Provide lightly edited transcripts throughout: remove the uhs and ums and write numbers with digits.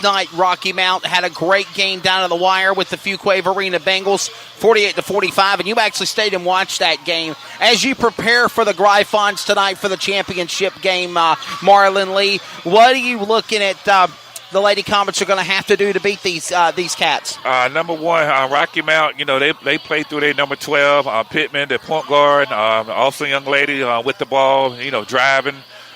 night, Rocky Mount had a great game down to the wire with the Fuquay Arena Bengals, 48-45, and you actually stayed and watched that game. As you prepare for the Gryphons tonight for the championship game, Marlon Lee, what are you looking at the Lady Comets are going to have to do to beat these Cats? Number one, Rocky Mount, they play through their number 12, Pittman, the point guard, also a young lady with the ball, driving.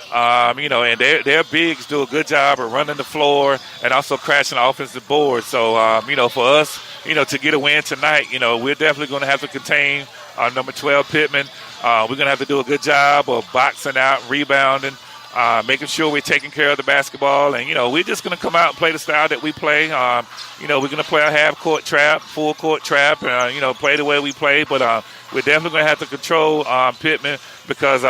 And their bigs do a good job of running the floor and also crashing the offensive board. So, for us, to get a win tonight, we're definitely going to have to contain number 12 Pittman. We're going to have to do a good job of boxing out, rebounding, making sure we're taking care of the basketball. And, we're just going to come out and play the style that we play. We're going to play a half-court trap, full-court trap, play the way we play. But we're definitely going to have to control Pittman because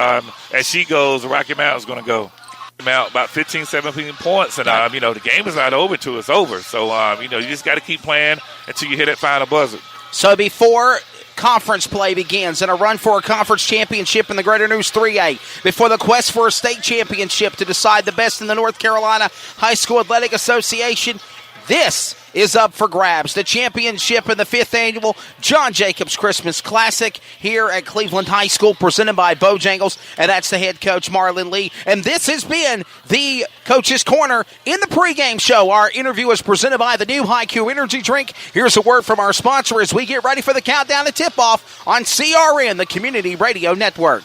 as she goes, Rocky Mountain's going to go. About 15, 17 points, and, the game is not over till it's over. So, you just got to keep playing until you hit that final buzzer. So before conference play begins and a run for a conference championship in the Greater News 3A, before the quest for a state championship to decide the best in the North Carolina High School Athletic Association, this is up for grabs. The championship in the 5th annual John Jacobs Christmas Classic here at Cleveland High School, presented by Bojangles, and that's the head coach, Marlon Lee. And this has been the Coach's Corner in the pregame show. Our interview is presented by the new HiQ Energy Drink. Here's a word from our sponsor as we get ready for the countdown to tip-off on CRN, the Community Radio Network.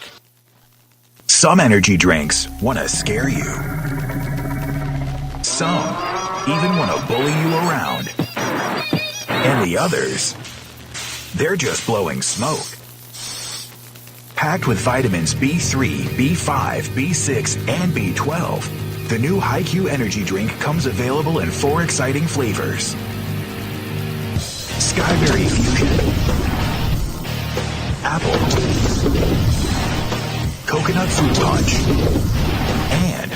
Some energy drinks want to scare you. Some even want to bully you around. And the others, they're just blowing smoke. Packed with vitamins B3, B5, B6, and B12, the new HiQ Energy Drink comes available in 4 exciting flavors. Skyberry Fusion, Apple, Coconut Fruit Punch, and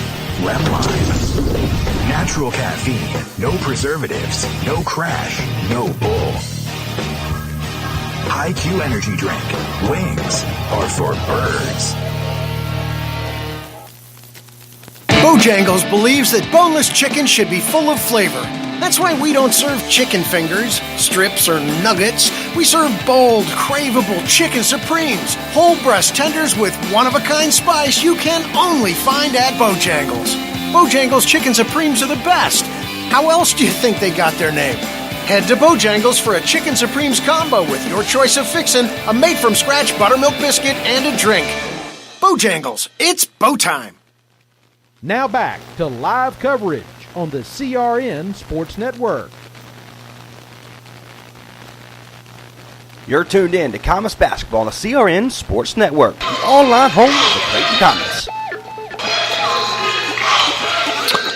Lemon Lime. Natural caffeine, no preservatives, no crash, no bull. HiQ Energy Drink. Wings are for birds. Bojangles believes that boneless chicken should be full of flavor. That's why we don't serve chicken fingers, strips, or nuggets. We serve bold, craveable chicken supremes, whole breast tenders with one-of-a-kind spice you can only find at Bojangles. Bojangles Chicken Supremes are the best. How else do you think they got their name? Head to Bojangles for a Chicken Supremes combo with your choice of fixin', a made-from-scratch buttermilk biscuit, and a drink. Bojangles, it's bow time. Now back to live coverage on the CRN Sports Network. You're tuned in to Comets Basketball on the CRN Sports Network, the online home of the Clayton Comets.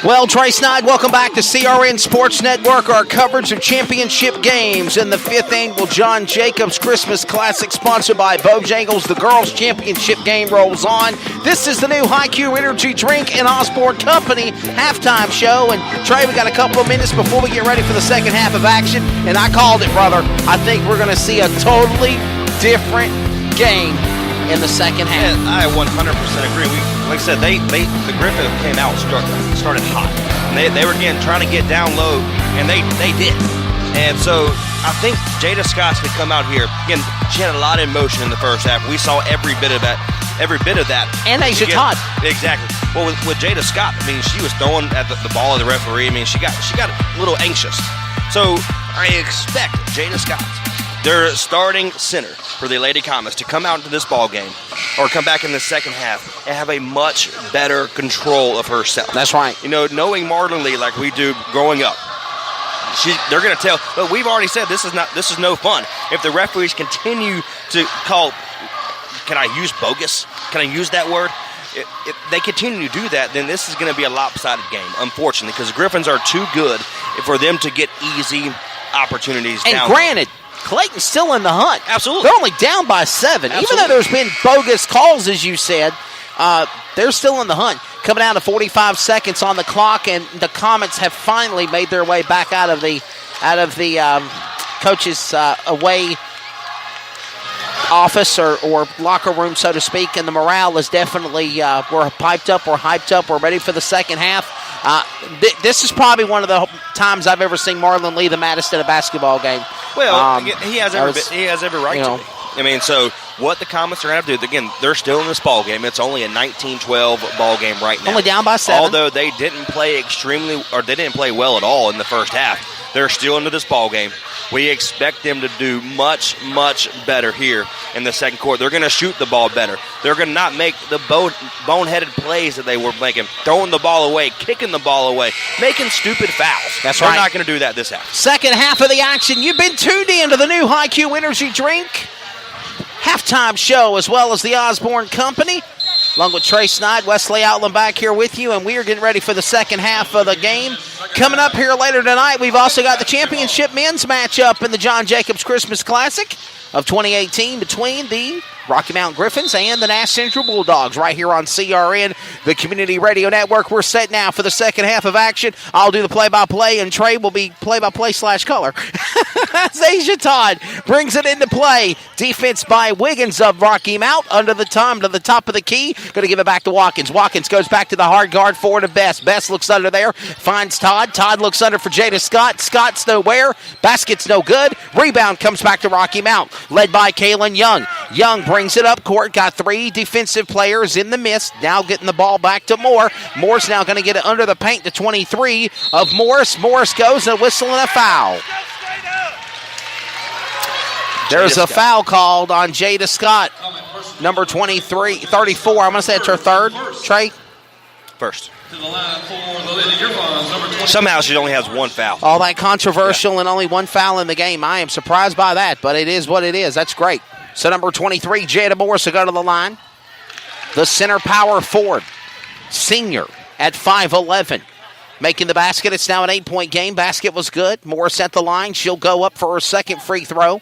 Well, Trey Snide, welcome back to CRN Sports Network, our coverage of championship games in the 5th annual John Jacobs Christmas Classic, sponsored by Bojangles. The girls' championship game rolls on. This is the new HiQ Energy Drink and Osborne Company halftime show. And, Trey, we got a couple of minutes before we get ready for the second half of action. And I called it, brother. I think we're going to see a totally different game in the second half. Yeah, I 100% agree. Like I said, the Griffin came out started hot. And they were again trying to get down low, and they did. And so I think Jada Scott's to come out here again. She had a lot of emotion in the first half. We saw every bit of that. And Asia Todd. Exactly. Well, with Jada Scott, I mean, she was throwing at the ball of the referee. I mean, she got a little anxious. So I expect Jada Scott, their starting center for the Lady Comets, to come out into this ball game or come back in the second half and have a much better control of herself. That's right. Knowing Marlon Lee like we do growing up, they're going to tell. But we've already said this is no fun. If the referees continue to call, can I use bogus? Can I use that word? If they continue to do that, then this is going to be a lopsided game, unfortunately, because the Griffins are too good for them to get easy opportunities. And granted, Clayton's still in the hunt. Absolutely. They're only down by 7. Absolutely. Even though there's been bogus calls, as you said, they're still in the hunt. Coming down to 45 seconds on the clock, and the Comets have finally made their way back out of the coach's away office or locker room, so to speak, and the morale is definitely we're piped up, we're hyped up, we're ready for the second half. This is probably one of the times I've ever seen Marlon Lee the maddest in a basketball game. Well, he has every right to be. I mean, so what the Comets are going to have to do, again, they're still in this ball game. It's only a 19-12 ball game right now. Only down by 7. Although they didn't play they didn't play well at all in the first half. They're still into this ball game. We expect them to do much, much better here in the second quarter. They're going to shoot the ball better. They're going to not make the boneheaded plays that they were making, throwing the ball away, kicking the ball away, making stupid fouls. That's They're right. not going to do that this half. Second half of the action. You've been tuned in to the new HiQ Energy Drink halftime show, as well as the Osborne Company, along with Trey Snyde, Wesley Outland back here with you, and we are getting ready for the second half of the game. Coming up here later tonight, we've also got the championship men's matchup in the John Jacobs Christmas Classic of 2018 between the Rocky Mountain Griffins and the Nash Central Bulldogs right here on CRN, the Community Radio Network. We're set now for the second half of action. I'll do the play-by-play, and Trey will be play-by-play/color. As Asia Todd brings it into play. Defense by Wiggins of Rocky Mount under the to the top of the key. Going to give it back to Watkins. Watkins goes back to the hard guard forward to Best. Best looks under there. Finds Todd. Todd looks under for Jada Scott. Scott's nowhere. Basket's no good. Rebound comes back to Rocky Mount. Led by Kaylin Young. Young brings it up court. Got 3 defensive players in the mist. Now getting the ball back to Moore. Moore's now going to get it under the paint to 23 of Morris. Morris goes and a whistle and a foul. There's a foul called on Jada Scott, number 34. I'm going to say it's her third. Trey? First. Somehow she only has 1 foul. All that controversial and only 1 foul in the game. I am surprised by that, but it is what it is. That's great. So number 23, Jada Morris will go to the line. The center power forward, senior at 5'11". Making the basket. It's now an 8-point game. Basket was good. Morris at the line. She'll go up for her second free throw.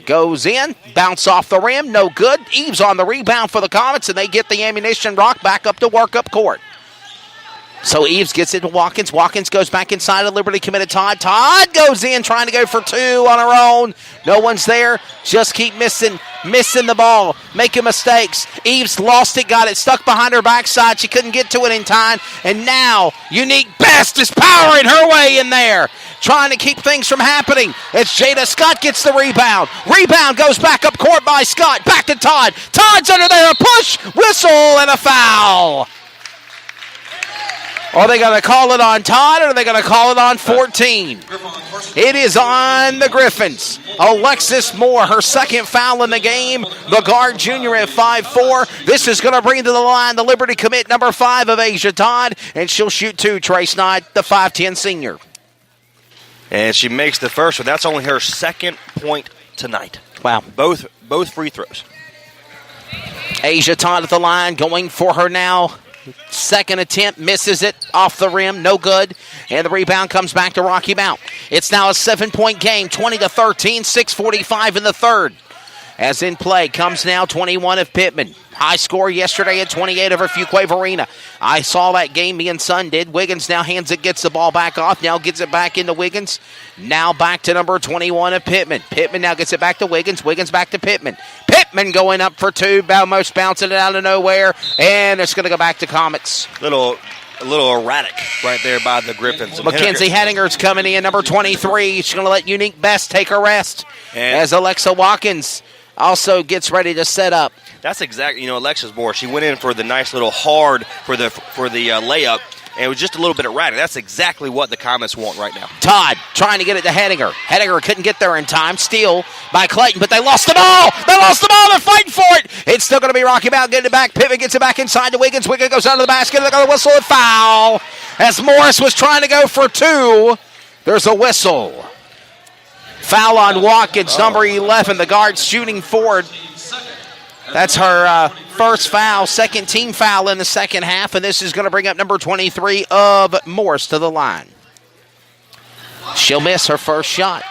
Goes in, bounce off the rim, no good. Eves on the rebound for the Comets, and they get the ammunition rock back up to work up court. So Eves gets it to Watkins. Watkins goes back inside of Liberty committed Todd. Todd goes in trying to go for 2 on her own. No one's there. Just keep missing the ball, making mistakes. Eves lost it, got it stuck behind her backside. She couldn't get to it in time. And now Unique Best is powering her way in there, trying to keep things from happening. It's Jada Scott gets the rebound. Rebound goes back up court by Scott. Back to Todd. Todd's under there. A push, whistle, and a foul. Are they going to call it on Todd, or are they going to call it on 14? It is on the Griffins. Alexis Moore, her second foul in the game. The guard junior at 5'4". This is going to bring to the line the Liberty commit number 5 of Asia Todd, and she'll shoot 2. Trey Snyde, the 5'10 senior. And she makes the first one. That's only her second point tonight. Wow. Both free throws. Asia Todd at the line, going for her now. Second attempt, misses it off the rim, no good. And the rebound comes back to Rocky Mount. It's now a 7-point game, 20-13, 6:45 in the third. As in play comes now 21 of Pittman. High score yesterday at 28 over Fuquay Arena. I saw that game, me and son did. Wiggins now hands it, gets the ball back off, now gets it back into Wiggins. Now back to number 21 of Pittman. Pittman now gets it back to Wiggins. Wiggins back to Pittman. Pittman going up for 2, almost bouncing it out of nowhere. And it's going to go back to Comets. A little erratic right there by the Griffins. Mackenzie Henninger's coming in, number 23. She's going to let Unique Best take a rest. And as Alexa Watkins also gets ready to set up. That's exactly, Alexis Moore. She went in for the nice little hard for the layup, and it was just a little bit erratic. That's exactly what the Comets want right now. Todd trying to get it to Henninger. Henninger couldn't get there in time. Steal by Clayton, but they lost the ball. They're fighting for it. It's still going to be Rocky Mount getting it back. Pittman gets it back inside to Wiggins. Wiggins goes under the basket. They're going to whistle a foul. As Morris was trying to go for 2, there's a whistle. Foul on Watkins, number 11. The guard shooting forward. That's her first foul, second team foul in the second half, and this is going to bring up number 23 of Morris to the line. She'll miss her first shot.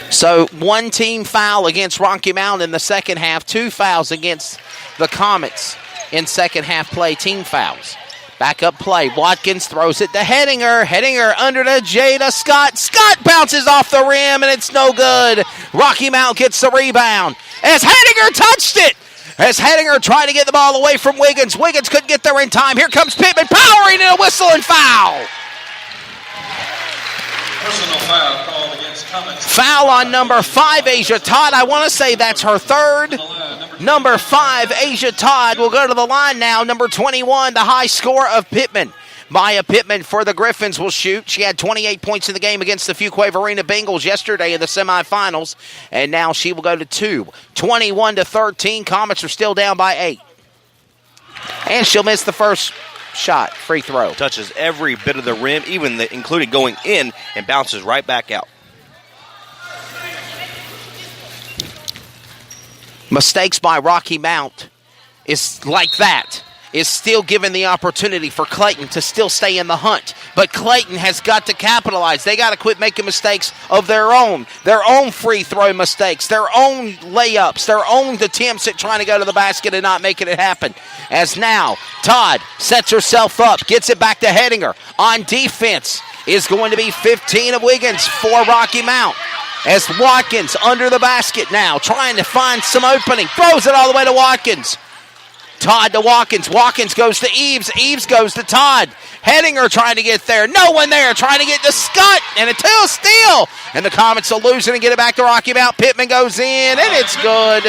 So 1 team foul against Rocky Mount in the second half, 2 fouls against the Comets in second half play, team fouls. Back up play. Watkins throws it to Henninger. Henninger under to Jada Scott. Scott bounces off the rim, and it's no good. Rocky Mount gets the rebound. As Henninger touched it. As Hedinger trying to get the ball away from Wiggins. Wiggins couldn't get there in time. Here comes Pittman powering in a whistle and foul. Personal foul called against Comets. Foul on number 5, Asia Todd. I want to say that's her third. Number 5, Asia Todd will go to the line now. Number 21, the high score of Pittman. Maya Pittman for the Griffins will shoot. She had 28 points in the game against the Fuquay-Varina Bengals yesterday in the semifinals, and now she will go to 2. 21-13. Comets are still down by 8. And she'll miss the first shot, free throw. Touches every bit of the rim, including going in, and bounces right back out. Mistakes by Rocky Mount is like that. Is still given the opportunity for Clayton to still stay in the hunt. But Clayton has got to capitalize. They got to quit making mistakes of their own free throw mistakes, their own layups, their own attempts at trying to go to the basket and not making it happen. As now, Todd sets herself up, gets it back to Hedinger. On defense is going to be 15 of Wiggins for Rocky Mount. As Watkins under the basket now, trying to find some opening. Throws it all the way to Watkins. Todd to Watkins. Watkins goes to Eves. Eves goes to Todd. Hedinger trying to get there. No one there. Trying to get to Scott. And a steal. And the Comets will lose it and get it back to Rocky Mount. Pittman goes in, and it's good.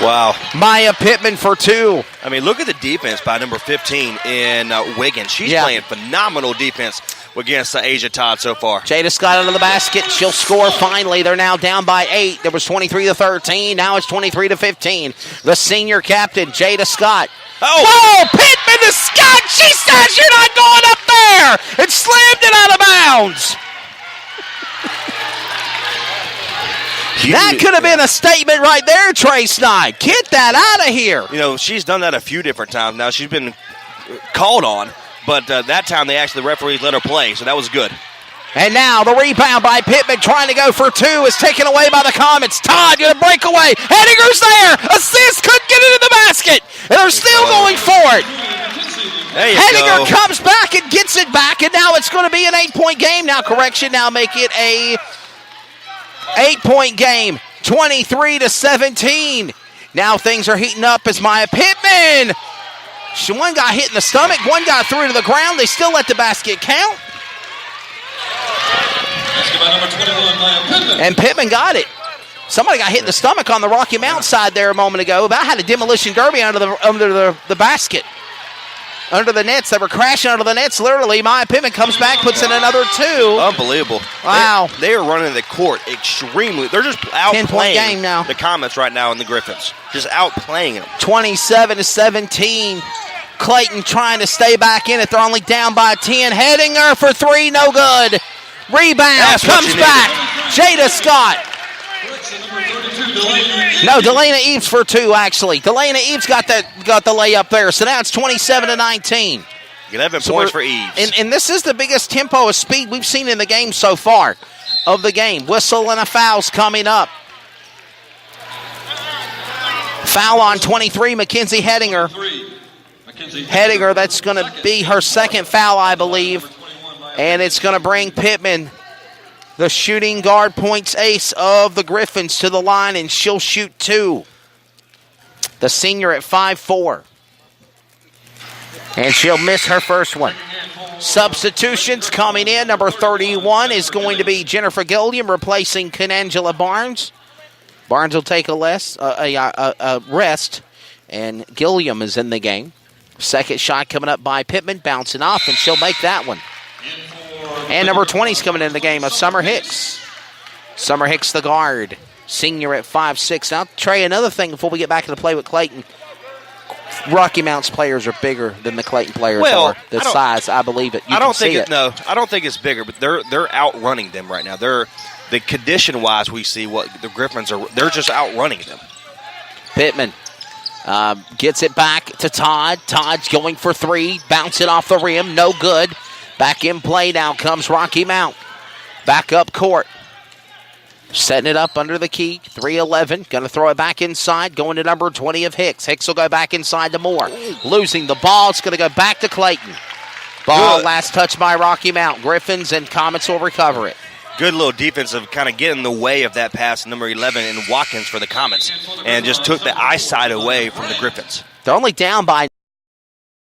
Wow. Maya Pittman for 2. I mean, look at the defense by number 15 in Wiggins. She's playing phenomenal defense against Asia Todd so far. Jada Scott out of the basket. She'll score finally. They're now down by 8. There was 23-13. Now it's 23-15. The senior captain, Jada Scott. Oh, Pittman to Scott. She says you're not going up there. And slammed it out of bounds. That could have been a statement right there, Trey Snyde. Get that out of here. You know, she's done that a few different times now. She's been called on, but that time the referees let her play, so that was good. And now the rebound by Pittman trying to go for 2 is taken away by the Comets. Todd going to break away. Hediger's there. Assist, couldn't get it in the basket. And they're still going for it. Hediger comes back and gets it back, and now it's going to be an 8-point game. Now, correction, now make it a 8-point game, 23-17. Now things are heating up as Maya Pittman. One got hit in the stomach, one got through to the ground. They still let the basket count. Number 21, Maya Pittman. And Pittman got it. Somebody got hit in the stomach on the Rocky Mount side there a moment ago. About had a demolition derby under the basket. Under the nets. They were crashing under the nets, literally. Maya Pittman comes back, puts in another 2. Unbelievable. Wow. They are running the court extremely. They're just 10-point game now. The Comets right now in the Griffins. Just outplaying them. 27-17. Clayton trying to stay back in it. They're only down by 10. Hedinger for 3, no good. Rebound, comes back. Jada Scott. No, Delana Eves for 2, actually. Delana Eves got the layup there. So now it's 27-19. 11 points for Eves. And this is the biggest tempo of speed we've seen in the game so far of the game. Whistle and a foul's coming up. Foul on 23, Mackenzie Hedinger. Hedinger, that's going to be her second foul, I believe. And it's going to bring Pittman, the shooting guard points ace of the Griffins, to the line, and she'll shoot 2. The senior at 5'4". And she'll miss her first one. Substitutions coming in. Number 31 is going to be Jennifer Gilliam replacing Kenangela Barnes. Barnes will take a rest, and Gilliam is in the game. Second shot coming up by Pittman, bouncing off, and she'll make that one. And number 20 is coming in the game of Summer Hicks. Summer Hicks, the guard. Senior at 5'6". Now, Trey, another thing before we get back into play with Clayton. Rocky Mount's players are bigger than the Clayton players are. The size, I believe it. I don't think it's bigger, but they're outrunning them right now. The condition-wise, we see what the Griffins are. They're just outrunning them. Pittman gets it back to Todd. Todd's going for 3. Bounce it off the rim. No good. Back in play now comes Rocky Mount. Back up court. Setting it up under the key. 3-11. Going to throw it back inside. Going to number 20 of Hicks. Hicks will go back inside to Moore. Losing the ball. It's going to go back to Clayton. Ball last touch by Rocky Mount. Griffins and Comets will recover it. good little defensive kind of get in the way of that pass, number 11, and Watkins for the Comets, and just took the eyesight away from the Griffins. They're only down by